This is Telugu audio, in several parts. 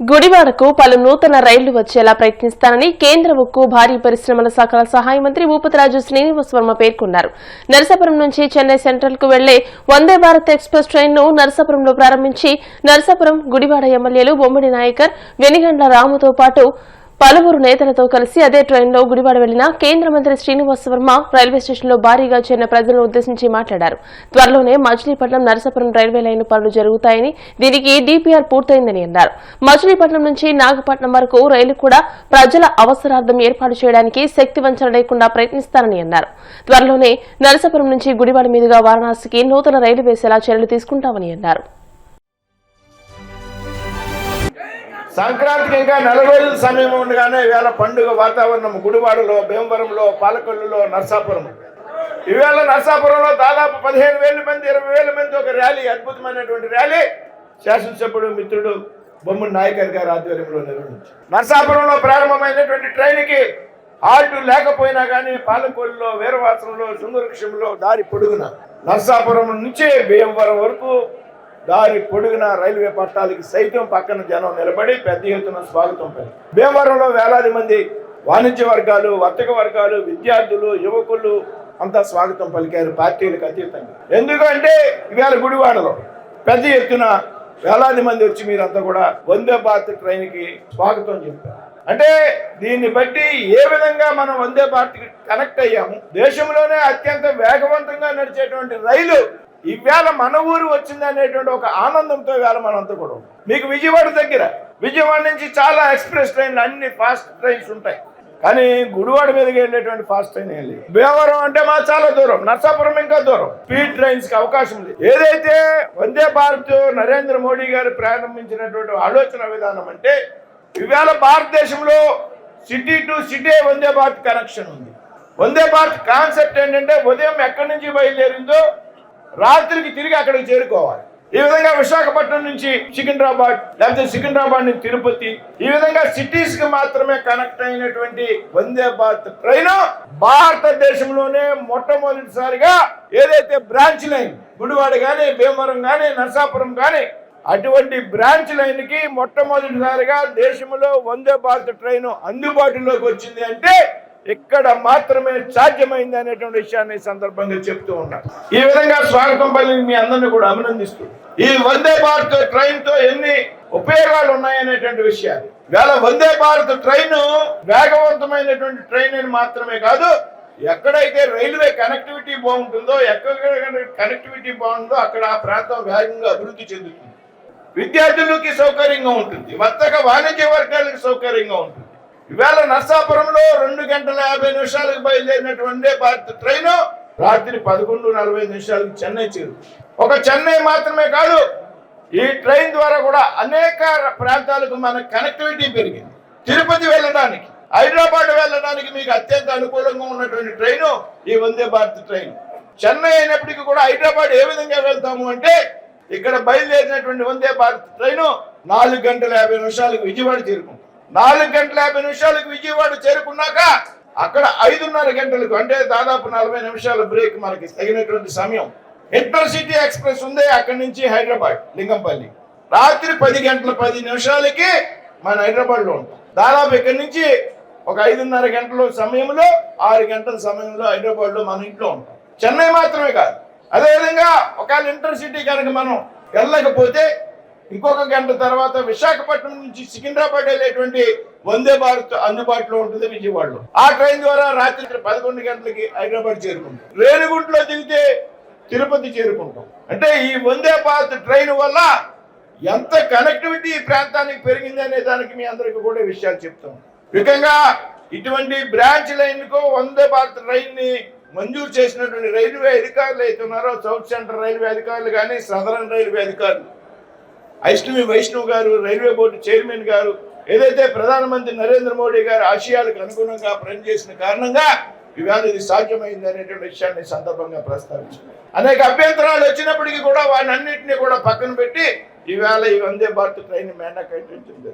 గుడివాడకు పలు నూతన రైళ్లు వచ్చేలా ప్రయత్నిస్తానని కేంద్ర ఉక్కు భారీ పరిశ్రమల శాఖల సహాయ మంత్రి భూపతిరాజు శ్రీనివాస్ వర్మ పేర్కొన్నారు. నరసాపురం నుంచి చెన్నై సెంట్రల్ కు వెళ్లే వందే భారత్ ఎక్స్ప్రెస్ ట్రైన్ ను నరసాపురంలో ప్రారంభించి నరసాపురం గుడివాడ ఎమ్మెల్యేలు బొమ్మడి నాయకర్, వెనిగండ్ల రాముతో పాటు పలువురు నేతలతో కలిసి అదే ట్రైన్లో గుడివాడ వెళ్లిన కేంద్ర మంత్రి శ్రీనివాస్ వర్మ రైల్వే స్టేషన్లో భారీగా చేరిన ప్రజలను ఉద్దేశించి మాట్లాడారు. త్వరలోనే మచిలీపట్నం నరసాపురం రైల్వే లైన్ పనులు జరుగుతాయని, దీనికి డీపీఆర్ పూర్తయిందని అన్నారు. మచిలీపట్నం నుంచి నాగపట్నం వరకు రైలు కూడా ప్రజల అవసరార్థం ఏర్పాటు చేయడానికి శక్తి వంచన లేకుండా ప్రయత్నిస్తానని అన్నారు. త్వరలోనే నరసాపురం నుంచి గుడివాడ మీదుగా వారణాసికి నూతన రైలు వేసేలా చర్యలు తీసుకుంటామని అన్నారు. సంక్రాంతికి ఇంకా 40 రోజుల సమయం ఉండగానే ఇవాళ పండుగ వాతావరణం గుడివాడలో, భీమవరంలో, పాలకొల్లులో, నరసాపురం. ఇవాళ నరసాపురంలో దాదాపు 15,000 మంది, 20,000 మంది ఒక ర్యాలీ, అద్భుతమైనటువంటి ర్యాలీ శాసనసభ్యుడు మిత్రుడు బొమ్మడి నాయకర్ గారి ఆధ్వర్యంలో నిర్వహించారు. నరసాపురంలో ప్రారంభమైనటువంటి ట్రైన్కి ఆల్టు లేకపోయినా కానీ పాలకొల్లులో, వీరవాసంలో, శృంగవృక్షంలో దారి పొడుగున నరసాపురం నుంచి భీమవరం వరకు దారి పొడుగున రైల్వే పట్టాలకి సైతం పక్కన జనం నిలబడి పెద్ద ఎత్తున స్వాగతం పలికారు. భీమవరంలో వేలాది మంది వాణిజ్య వర్గాలు, వర్తక వర్గాలు, విద్యార్థులు, యువకులు అంతా స్వాగతం పలికారు పార్టీలకు అతీతంగా. ఎందుకంటే ఇవాళ గుడివాడలో పెద్ద ఎత్తున వేలాది మంది వచ్చి మీరంతా కూడా వందే భారత్ ట్రైన్కి స్వాగతం చెప్పారు. అంటే దీన్ని బట్టి ఏ విధంగా మనం వందే భారత్కి కనెక్ట్ అయ్యాము. దేశంలోనే అత్యంత వేగవంతంగా నడిచేటువంటి రైలు ఇవాళ మన ఊరు వచ్చింది అనేటువంటి ఒక ఆనందంతో ఇవాళ మనంతా కూడా మీకు విజయవాడ దగ్గర, విజయవాడ నుంచి చాలా ఎక్స్ప్రెస్ ట్రైన్లు, అన్ని ఫాస్ట్ ట్రైన్స్ ఉంటాయి, కానీ గుడివాడ మీదకి వెళ్ళేటువంటి ఫాస్ట్ ట్రైన్ ఏం లేదు. భీమవరం అంటే మా చాలా దూరం, నరసాపురం ఇంకా దూరం. స్పీడ్ ట్రైన్స్ కి అవకాశం లేదు. ఏదైతే వందే భారత్ నరేంద్ర మోడీ గారు ప్రారంభించినటువంటి ఆలోచన విధానం అంటే ఇవాళ భారతదేశంలో city to city Vande Bharat connection ఉంది. వందే భారత్ కాన్సెప్ట్ ఏంటంటే ఉదయం ఎక్కడి నుంచి బయలుదేరిందో రాత్రికి తిరిగి అక్కడికి చేరుకోవాలి. ఈ విధంగా విశాఖపట్నం నుంచి సికింద్రాబాద్, లేకపోతే సికింద్రాబాద్ నుంచి తిరుపతి, ఈ విధంగా సిటీస్ కి మాత్రమే కనెక్ట్ అయినటువంటి వందే భారత్ ట్రైన్ భారతదేశంలోనే మొట్టమొదటిసారిగా ఏదైతే బ్రాంచ్ లైన్ గుడివాడ గానీ, భీమవరం గానీ, నరసాపురం గానీ అటువంటి బ్రాంచ్ లైన్ కి మొట్టమొదటిసారిగా దేశంలో వందే భారత్ ట్రైన్ అందుబాటులోకి వచ్చింది అంటే ఇక్కడ మాత్రమే సాధ్యమైంది అనేటువంటి విషయాన్ని సందర్భంగా చెప్తూ ఉన్నారు. ఈ విధంగా స్వాగతం పలికి మీ అందరినీ కూడా అభినందిస్తూ ఈ వందే భారత్ ట్రైన్ తో ఎన్ని ఉపయోగాలు ఉన్నాయనేటువంటి విషయాలు. వేళ వందే భారత్ ట్రైన్ వేగవంతమైనటువంటి ట్రైన్ అని మాత్రమే కాదు, ఎక్కడైతే రైల్వే కనెక్టివిటీ బాగుంటుందో, ఎక్కడ కనెక్టివిటీ బాగుంటుందో అక్కడ ఆ ప్రాంతం వేగంగా అభివృద్ధి చెందుతుంది. విద్యార్థులకి సౌకర్యంగా ఉంటుంది, వర్తక వాణిజ్య వర్గాలకు సౌకర్యంగా ఉంటుంది. ఇవాళ నరసాపురంలో 2 గంటల 50 నిమిషాలకు బయలుదేరినటువంటి భారత్ ట్రైన్ రాత్రి 11:45 చెన్నై చేరుతుంది. ఒక చెన్నై మాత్రమే కాదు, ఈ ట్రైన్ ద్వారా కూడా అనేక ప్రాంతాలకు మన కనెక్టివిటీ పెరిగింది. తిరుపతి వెళ్ళడానికి, హైదరాబాద్ వెళ్ళడానికి మీకు అత్యంత అనుకూలంగా ఉన్నటువంటి ట్రైన్ ఈ వందే భారత్ ట్రైన్. చెన్నై అయినప్పటికీ కూడా హైదరాబాద్ ఏ విధంగా వెళ్తాము అంటే ఇక్కడ బయలుదేరినటువంటి వందే భారత్ ట్రైన్ 4 గంటల 50 నిమిషాలకు విజయవాడ చేరుకుంటుంది. 4 గంటల 50 నిమిషాలకు విజయవాడ చేరుకున్నాక అక్కడ 5:30 గంటలకు అంటే దాదాపు 40 నిమిషాల బ్రేక్ మనకి తగినటువంటి సమయం. ఇంటర్ సిటీ ఎక్స్ప్రెస్ ఉంది అక్కడి నుంచి హైదరాబాద్ లింగంపల్లి. రాత్రి 10 గంటల 10 నిమిషాలకి మన హైదరాబాద్ లో ఉంటాం. దాదాపు ఇక్కడి నుంచి ఒక 5:30 గంటల సమయంలో 6 గంటల సమయంలో హైదరాబాద్ లో మన ఇంట్లో ఉంటాం. చెన్నై మాత్రమే కాదు, అదేవిధంగా ఒకవేళ ఇంటర్ సిటీ కనుక మనం వెళ్ళకపోతే ఇంకొక గంట తర్వాత విశాఖపట్నం నుంచి సికింద్రాబాద్ వెళ్ళేటువంటి వందే భారత్ అందుబాటులో ఉంటుంది విజయవాడలో. ఆ ట్రైన్ ద్వారా రాత్రి 11 గంటలకి హైదరాబాద్ చేరుకుంటాం. రేణిగుంటలో దిగితే తిరుపతి చేరుకుంటాం. అంటే ఈ వందే భారత్ ట్రైన్ వల్ల ఎంత కనెక్టివిటీ ఈ ప్రాంతానికి పెరిగింది అనే దానికి మీ అందరికీ కూడా విషయాలు చెప్తాం. ముఖ్యంగా ఇటువంటి బ్రాంచ్ లైన్ కు వందే భారత్ ట్రైన్ ని మంజూరు చేసినటువంటి రైల్వే అధికారులు అయితే ఉన్నారో, సౌత్ సెంట్రల్ రైల్వే అధికారులు కానీ, సదరన్ రైల్వే అధికారులు, వైష్ణవ్ గారు, రైల్వే బోర్డు చైర్మన్ గారు, ఏదైతే ప్రధానమంత్రి నరేంద్ర మోడీ గారు ఆశయాలకు అనుగుణంగా పనిచేసిన కారణంగా ఇవాళ ఇది సాధ్యమైంది అనేటువంటి విషయాన్ని సందర్భంగా ప్రస్తావించారు. అనేక అభ్యంతరాలు వచ్చినప్పటికీ కూడా వాటిని అన్నింటినీ కూడా పక్కన పెట్టి ఇవాళ ఈ వందే భారత్ ట్రైన్ మేనకైతుంది.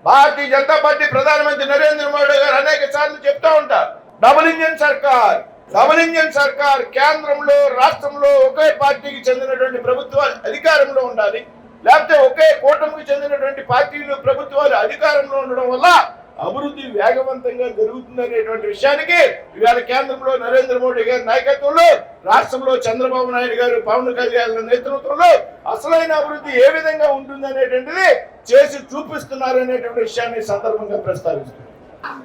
భారతీయ జనతా పార్టీ ప్రధానమంత్రి నరేంద్ర మోడీ గారు అనేక సార్లు చెప్తా ఉంటారు, డబుల్ ఇంజన్ సర్కార్ కేంద్రంలో రాష్ట్రంలో ఒకే పార్టీకి చెందినటువంటి ప్రభుత్వం అధికారంలో ఉండాలి. లేకపోతే ఒకే కూటమికి చెందినటువంటి పార్టీలు ప్రభుత్వాలు అధికారంలో ఉండడం వల్ల అభివృద్ధి వేగవంతంగా జరుగుతుందనేటువంటి విషయానికి ఇవాళ కేంద్రంలో నరేంద్ర మోడీ గారి నాయకత్వంలో, రాష్ట్రంలో చంద్రబాబు నాయుడు గారు, పవన్ కళ్యాణ్ నేతృత్వంలో అసలైన అభివృద్ధి ఏ విధంగా ఉంటుందనేటువంటిది చేసి చూపిస్తున్నారనేటువంటి విషయాన్ని సందర్భంగా ప్రస్తావిస్తున్నారు.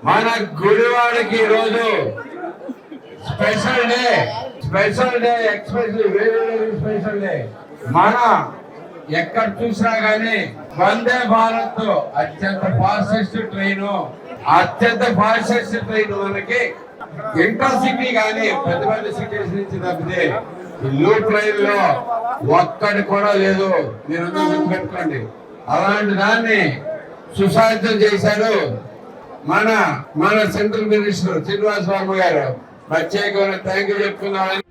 మన గుడివాడకి ఈరోజు special day, especially very special day. మన ఎక్కడ చూసినా గానీ వందే భారత్ అత్యంత ఫాస్టెస్ట్ ట్రైన్ మనకి ఇంటర్సిటీ గానీ పెద్ద పెద్ద సిటీస్ నుంచి తప్పితే ఇల్లు ట్రైన్ లో ఒక్కడి కూడా లేదు. మీరు గుర్తుపెట్టుకోండి. అలాంటి దాన్ని సుసాధ్యం చేశారు మన సెంట్రల్ మినిస్టర్ శ్రీనివాస్ వర్మ గారు. ప్రత్యేకమైన థ్యాంక్ యూ చెప్తున్నామని